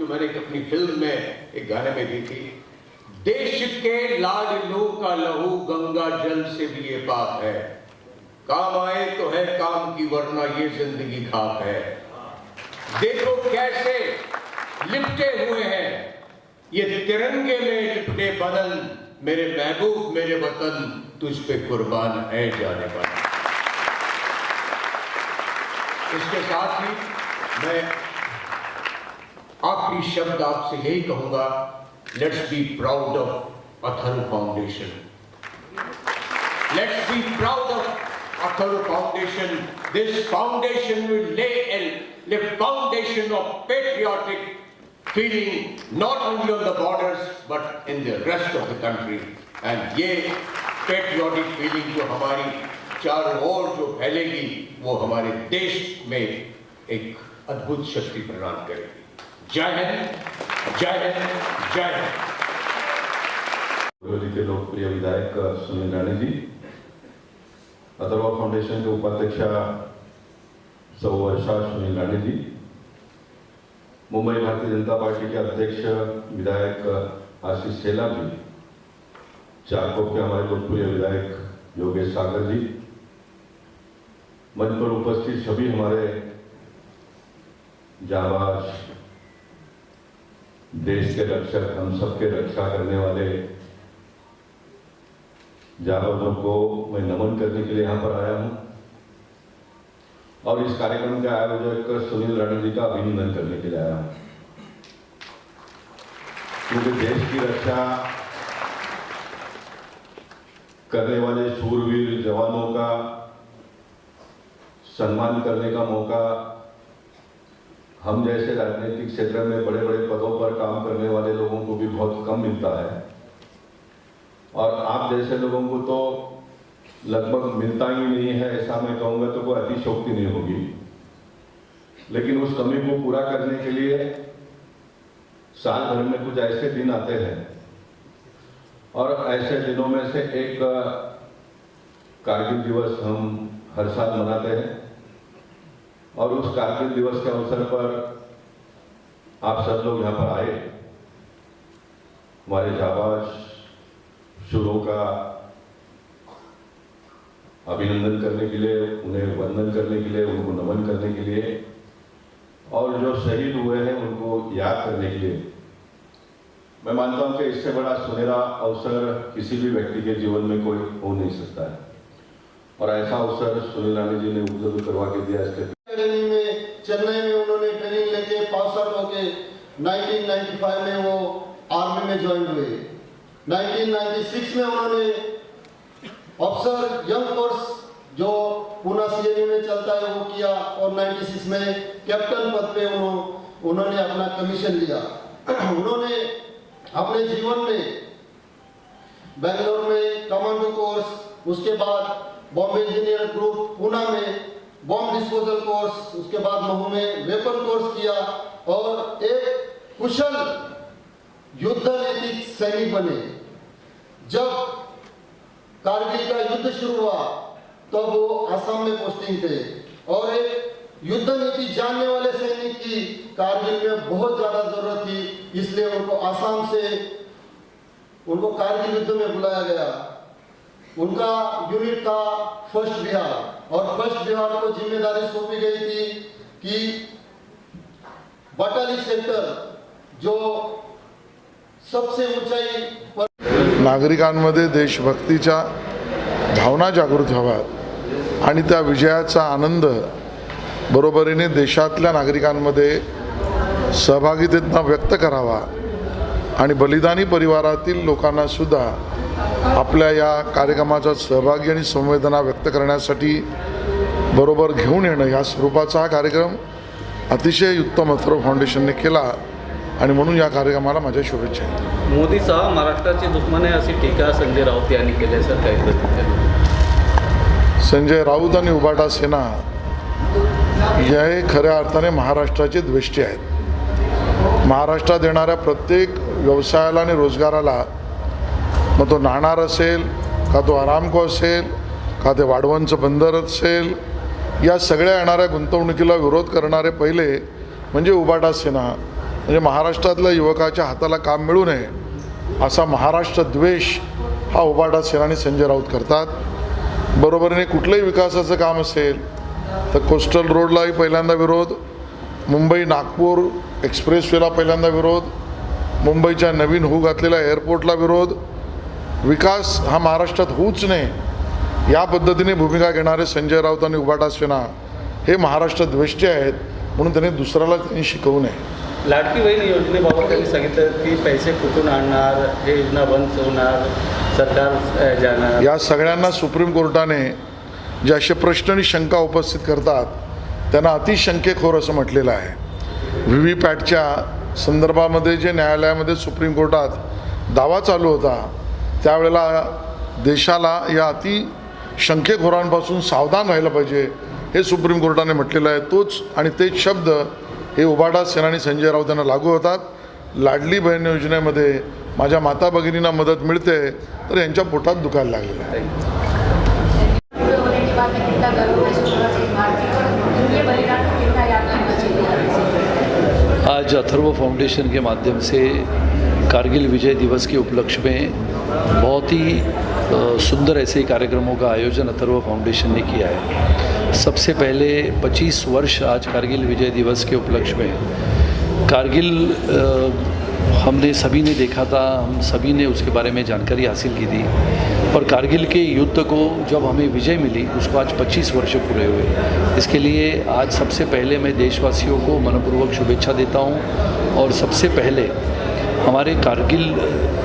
जो मैंने अपनी फिल्म में एक गाने में दी थी, देश के लाडलों का लहू गंगा जल से भी ये पाक है, काम आए तो है काम की वरना ये जिंदगी खाक है। देखो कैसे लिपटे हुए हैं ये तिरंगे में लिपटे बदन, मेरे महबूब मेरे वतन तुझ पे कुर्बान है जाने वाला। इसके साथ ही मैं आखिरी शब्द आपसे यही कहूंगा, let's be proud of Atharva foundation, let's be proud of Atharva foundation. This foundation will lay the foundation of patriotic feeling not only on the borders but in the rest of the country, and ये patriotic feeling जो हमारी चारों ओर जो फैलेगी वो हमारे देश में एक अद्भुत शक्ति प्रदान करेगी। जय हिंद, जय हिंद, जय हिंद। के लोकप्रिय विधायक सुनील राणे जी, अथर्व फाउंडेशन के उपाध्यक्षा वर्षा सुनील राणे जी, मुंबई भारतीय जनता पार्टी के अध्यक्ष विधायक आशीष शेलार जी, चारकोप के हमारे लोकप्रिय विधायक योगेश सागर जी, मंच पर उपस्थित सभी हमारे जाबाज देश के रक्षक, हम सबके रक्षा करने वाले जाबाजों को मैं नमन करने के लिए यहाँ पर आया हूँ और इस कार्यक्रम के आयोजक सुनील राणे जी का अभिनंदन करने के लिए आया हूँ, क्योंकि देश की रक्षा करने वाले शूरवीर जवानों का सम्मान करने का मौका हम जैसे राजनीतिक क्षेत्र में बड़े बड़े पदों पर काम करने वाले लोगों को भी बहुत कम मिलता है, और आप जैसे लोगों को तो लगभग मिलता ही नहीं है, ऐसा मैं कहूँगा तो कोई अतिशयोक्ति नहीं होगी। लेकिन उस कमी को पूरा करने के लिए साल भर में कुछ ऐसे दिन आते हैं और ऐसे दिनों में से एक कारगिल दिवस हम हर साल मनाते हैं, और उस कारगिल दिवस के अवसर पर आप सब लोग यहाँ पर आए, हमारे जाबाज शूरों का अभिनंदन करने के लिए, उन्हें वंदन करने के लिए, उनको नमन करने के लिए, और जो शहीद हुए हैं उनको याद करने के लिए। मैं मानता हूं कि इससे बड़ा सुनहरा अवसर किसी भी व्यक्ति के जीवन में कोई हो नहीं सकता है, और ऐसा अवसर सुनील राणे जी ने उपलब्ध करवा के दिया। इसके अकेडमी में चेन्नई में उन्होंने ट्रेनिंग लेके पास आउट होके 1995 में वो आर्मी में ज्वाइन हुए। 1996 में उन्होंने ऑफिसर यंग कोर्स जो पूना सीएमए में चलता है वो किया, और 96 में कैप्टन पद पे उन्होंने अपना कमीशन लिया। उन्होंने अपने जीवन में बेंगलोर में कमांडो कोर्स, उसके बाद बॉम्बे इंजीनियर ग्रुप पूना में बॉम्ब डिस्पोजल कोर्स, उसके बाद महू में वेपन कोर्स किया, और एक कुशल युद्ध नीतिक सैनिक बने। जब कारगिल का युद्ध शुरू हुआ तब वो असम में पोस्टिंग थे, और एक युद्ध नीति जानने वाले सैनिक की कारगिल में बहुत ज्यादा जरूरत थी, इसलिए उनको असम से उनको कारगिल युद्ध में बुलाया गया। उनका यूनिट था फर्स्ट बिहार, और फर्स्ट बिहार को जिम्मेदारी सौंपी गई थी कि बटाली सेक्टर जो सबसे ऊंचाई पर नागरिकांमध्ये देशभक्तीच्या भावना जागृत व्हाव्यात आणि त्या विजयाचा आनंद बरोबरीने देशातल्या नागरिकांमध्ये सहभागितेतून व्यक्त करावा, आणि बलिदानी परिवारातील लोकांना सुद्धा आपल्या या कार्यक्रमाचा सहभागी आणि संवेदना व्यक्त करण्यासाठी बरोबर घेऊन येणं, या स्वरूपाचा हा कार्यक्रम अतिशय उत्तम अथर्व फाउंडेशनने केला, आणि म्हणून या कार्यक्रमाला माझ्या शुभेच्छा आहेत। मोदीसह महाराष्ट्राची दुश्मन आहे अशी टीका संजय राऊत यांनी केली सर, काय प्रतिक्रिया? संजय राऊत आणि उबाटा सेना हे खऱ्या अर्थाने महाराष्ट्राचे द्वेष्टे आहेत। महाराष्ट्रात येणाऱ्या प्रत्येक व्यवसायाला आणि रोजगाराला, मग तो नाणार असेल का तो आरामको असेल का ते वाढवणचं बंदर असेल, या सगळ्या येणाऱ्या गुंतवणुकीला विरोध करणारे पहिले म्हणजे उबाटा सेना म्हणजे महाराष्ट्रातल्या युवकाच्या हाताला काम मिळू नये असा महाराष्ट्र द्वेष हा उबाटा सेनानी संजय राऊत करतात. बरोबरीने कुठलंही विकासाचं काम असेल तर कोस्टल रोडलाही पहिल्यांदा विरोध, मुंबई नागपूर एक्सप्रेसवेला पहिल्यांदा विरोध, मुंबईच्या नवीन होऊ घातलेल्या एअरपोर्टला विरोध, विकास हा महाराष्ट्रात होऊच नये या पद्धतीने भूमिका घेणारे संजय राऊत आणि उबाटा सेना हे महाराष्ट्र द्वेष्टे आहेत. म्हणून त्यांनी दुसऱ्याला त्यांनी शिकवू नये. लाडकी बहीण योजनेबाबत त्यांनी सांगितलं की पैसे कुठून आणणार, हे योजना बंद होणार, सरकार जाणार. या सगळ्यांना सुप्रीम कोर्टाने जे असे प्रश्न आणि शंका उपस्थित करतात त्यांना अतिशंकेखोर असं म्हटलेलं आहे. व्हीव्हीपॅटच्या संदर्भामध्ये जे न्यायालयामध्ये सुप्रीम कोर्टात दावा चालू होता त्यावेळेला देशाला या अतिशंकेखोरांपासून सावधान राहिलं पाहिजे हे सुप्रीम कोर्टाने म्हटलेलं आहे. तोच आणि तेच शब्द हे उबाटा सेनानी संजय राऊत यांना लागू होतात. लाडली बहीण योजनेमध्ये माझ्या माता भगिनींना मदत मिळते तर यांच्या पोटात दुखायला लागलेलं आहे. आज अथर्व फाउंडेशन के माध्यम से कारगिल विजय दिवस के उपलक्ष्य में बहुत ही सुंदर ऐसे कार्यक्रमों का आयोजन अथर्व फाउंडेशन ने किया है. सबसे पहले 25 वर्ष आज कारगिल विजय दिवस के उपलक्ष्य में कारगिल हमने सभी ने देखा था, हम सभी ने उसके बारे में जानकारी हासिल की थी. और कारगिल के युद्ध को जब हमें विजय मिली उसको आज 25 वर्ष पूरे हुए. इसके लिए आज सबसे पहले मैं देशवासियों को मनपूर्वक शुभेच्छा देता हूँ. और सबसे पहले हमारे कारगिल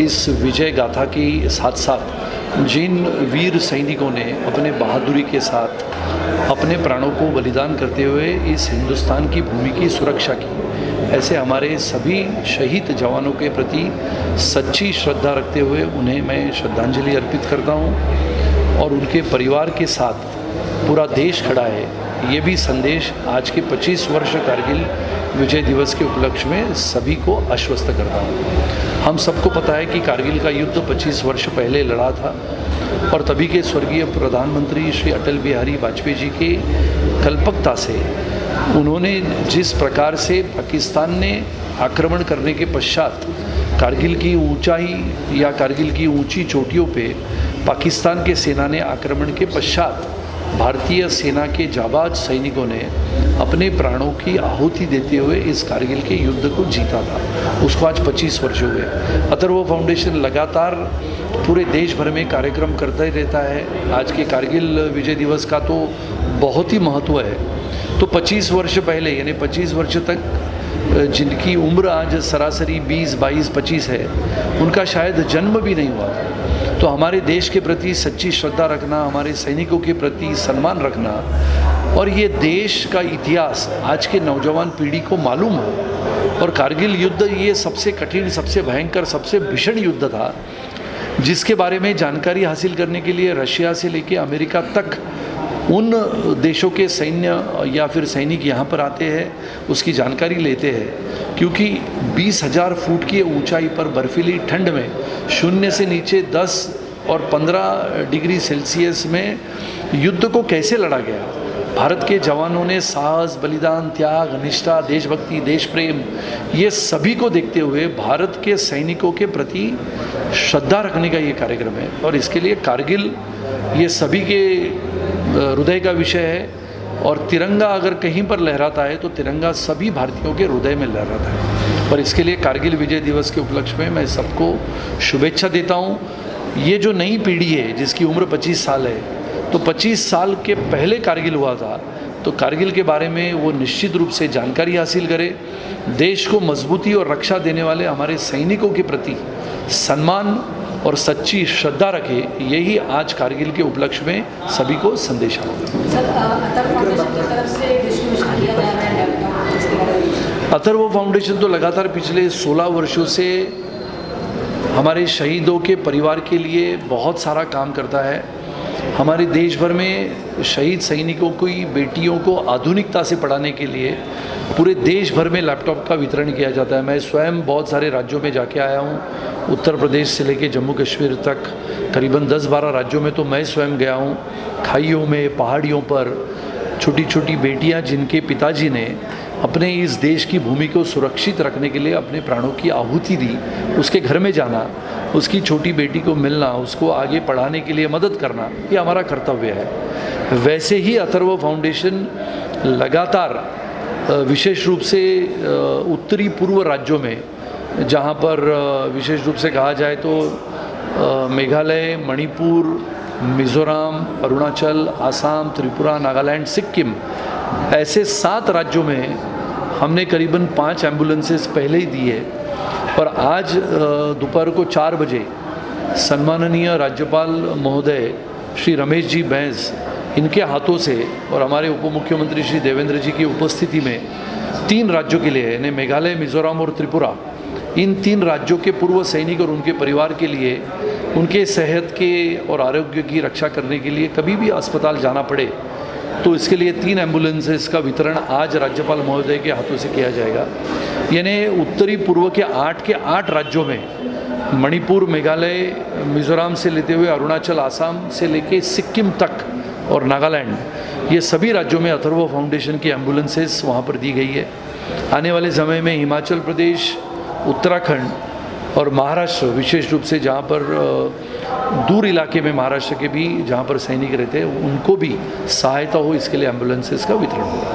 इस विजय गाथा के साथ साथ जिन वीर सैनिकों ने अपने बहादुरी के साथ अपने प्राणों को बलिदान करते हुए इस हिंदुस्तान की भूमि की सुरक्षा की, ऐसे हमारे सभी शहीद जवानों के प्रति सच्ची श्रद्धा रखते हुए उन्हें मैं श्रद्धांजलि अर्पित करता हूं. और उनके परिवार के साथ पूरा देश खड़ा है, ये भी संदेश आज के 25 वर्ष कारगिल विजय दिवस के उपलक्ष्य में सभी को आश्वस्त करता हूँ. हम सबको पता है कि कारगिल का युद्ध 25 वर्ष पहले लड़ा था और तभी के स्वर्गीय प्रधानमंत्री श्री अटल बिहारी वाजपेयी जी के कल्पकता से उन्होंने जिस प्रकार से पाकिस्तान ने आक्रमण करने के पश्चात कारगिल की ऊंचाई या कारगिल की ऊंची चोटियों पे पाकिस्तान के सेना ने आक्रमण के पश्चात भारतीय सेना के जाबाज सैनिकों ने अपने प्राणों की आहुति देते हुए इस कारगिल के युद्ध को जीता था. उसको आज 25 वर्ष हुए. अथर्व फाउंडेशन लगातार पूरे देश भर में कार्यक्रम करता ही रहता है. आज के कारगिल विजय दिवस का तो बहुत ही महत्व है. तो 25 वर्ष पहले यानी 25 वर्ष तक जिनकी उम्र आज सरासरी 20, 22, 25 है, उनका शायद जन्म भी नहीं हुआ था. तो हमारे देश के प्रति सच्ची श्रद्धा रखना, हमारे सैनिकों के प्रति सम्मान रखना और ये देश का इतिहास आज के नौजवान पीढ़ी को मालूम हो. और कारगिल युद्ध ये सबसे कठिन, सबसे भयंकर, सबसे भीषण युद्ध था जिसके बारे में जानकारी हासिल करने के लिए रशिया से लेके अमेरिका तक उन देशों के सैन्य या फिर सैनिक यहाँ पर आते हैं, उसकी जानकारी लेते हैं. क्योंकि 20,000 फुट की ऊंचाई पर बर्फीली ठंड में शून्य से नीचे 10 और 15 डिग्री सेल्सियस में युद्ध को कैसे लड़ा गया. भारत के जवानों ने साहस, बलिदान, त्याग, निष्ठा, देशभक्ति, देश प्रेम ये सभी को देखते हुए भारत के सैनिकों के प्रति श्रद्धा रखने का ये कार्यक्रम है. और इसके लिए कारगिल ये सभी के हृदय का विषय है. और तिरंगा अगर कहीं पर लहराता है तो तिरंगा सभी भारतीयों के हृदय में लहराता है. और इसके लिए कारगिल विजय दिवस के उपलक्ष्य में मैं सबको शुभेच्छा देता हूँ. ये जो नई पीढ़ी है जिसकी उम्र 25 साल है, तो 25 साल के पहले कारगिल हुआ था, तो कारगिल के बारे में वो निश्चित रूप से जानकारी हासिल करे. देश को मजबूती और रक्षा देने वाले हमारे सैनिकों के प्रति सम्मान और सच्ची श्रद्धा रखे, यही आज कारगिल के उपलक्ष्य में सभी को संदेश होगा. अथर्व फाउंडेशन तो लगातार पिछले 16 वर्षों से हमारे शहीदों के परिवार के लिए बहुत सारा काम करता है. हमारे देश भर में शहीद सैनिकों की बेटियों को आधुनिकता से पढ़ाने के लिए पूरे देश भर में लैपटॉप का वितरण किया जाता है. मैं स्वयं बहुत सारे राज्यों में जाके आया हूँ. उत्तर प्रदेश से लेके जम्मू कश्मीर तक करीबन 10-12 राज्यों में तो मैं स्वयं गया हूँ. खाइयों में, पहाड़ियों पर छोटी छोटी बेटियाँ जिनके पिताजी ने अपने इस देश की भूमि को सुरक्षित रखने के लिए अपने प्राणों की आहुति दी, उसके घर में जाना, उसकी छोटी बेटी को मिलना, उसको आगे पढ़ाने के लिए मदद करना, ये हमारा कर्तव्य है। वैसे ही अथर्व फाउंडेशन लगातार विशेष रूप से उत्तरी पूर्व राज्यों में, जहाँ पर विशेष रूप से कहा जाए तो मेघालय, मणिपुर, मिज़ोरम, अरुणाचल, आसाम, त्रिपुरा, नागालैंड, सिक्किम, ऐसे 7 राज्यों में हमने करीबन 5 एम्बुलेंसेस पहले ही दी है। और आज दोपहर को 4 बजे सम्माननीय राज्यपाल महोदय श्री रमेश जी बैस, इनके हाथों से और हमारे उप मुख्यमंत्री श्री देवेंद्र जी की उपस्थिति में 3 राज्यों के लिए, यानी मेघालय, मिज़ोरम और त्रिपुरा, इन 3 राज्यों के पूर्व सैनिक और उनके परिवार के लिए उनके सेहत के और आरोग्य की रक्षा करने के लिए कभी भी अस्पताल जाना पड़े तो इसके लिए 3 एम्बुलेंसेस का वितरण आज राज्यपाल महोदय के हाथों से किया जाएगा। यानी उत्तरी पूर्व के 8 राज्यों में, मणिपुर, मेघालय, मिज़ोरम से लेते हुए अरुणाचल, आसाम से लेके सिक्किम तक और नागालैंड, ये सभी राज्यों में अथर्व फाउंडेशन की एम्बुलेंसेस वहाँ पर दी गई है। आने वाले समय में हिमाचल प्रदेश, उत्तराखंड और महाराष्ट्र, विशेष रूप से जहाँ पर दूर इलाके में महाराष्ट्र के भी जहाँ पर सैनिक रहते हैं, उनको भी सहायता हो, इसके लिए एम्बुलेंसेस का वितरण होगा।